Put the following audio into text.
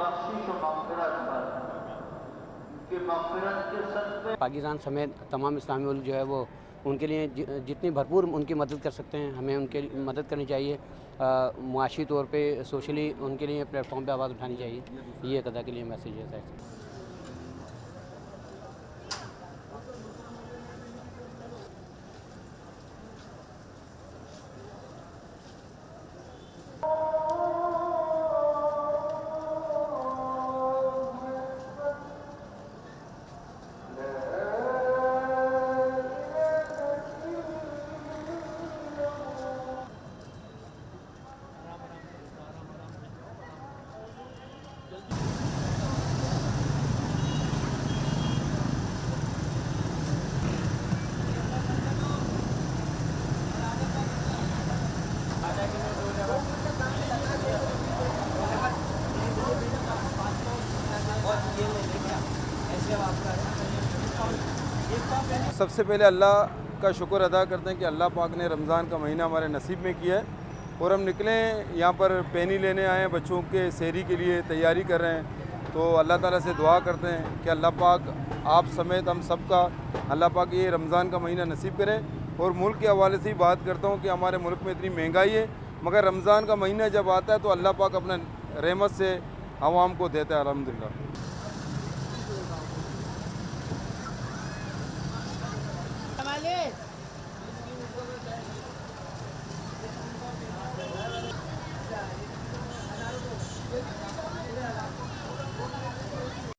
बख्शिश और मग़फ़िरत पर, उनकी मग़फ़िरत के सदक़े पाकिस्तान समेत तमाम इस्लामी मुल्क जो है वो उनके लिए जितनी भरपूर उनकी मदद कर सकते हैं हमें उनके मदद करनी चाहिए। मुआशी तौर पे सोशली उनके लिए प्लेटफॉर्म पे आवाज़ उठानी चाहिए। ये कदा के लिए मैसेज है। सबसे पहले अल्लाह का शुक्र अदा करते हैं कि अल्लाह पाक ने रमज़ान का महीना हमारे नसीब में किया है और हम निकले यहाँ पर पैनी लेने आए हैं, बच्चों के सहरी के लिए तैयारी कर रहे हैं। तो अल्लाह ताला से दुआ करते हैं कि अल्लाह पाक आप समेत हम सब का अल्लाह पाक ये रमज़ान का महीना नसीब करे। और मुल्क के हवाले से ही बात करता हूँ कि हमारे मुल्क में इतनी महंगाई है, मगर रमज़ान का महीना जब आता है तो अल्लाह पाक अपना रहमत से आवाम को देता है अल्हम्दुलिल्लाह।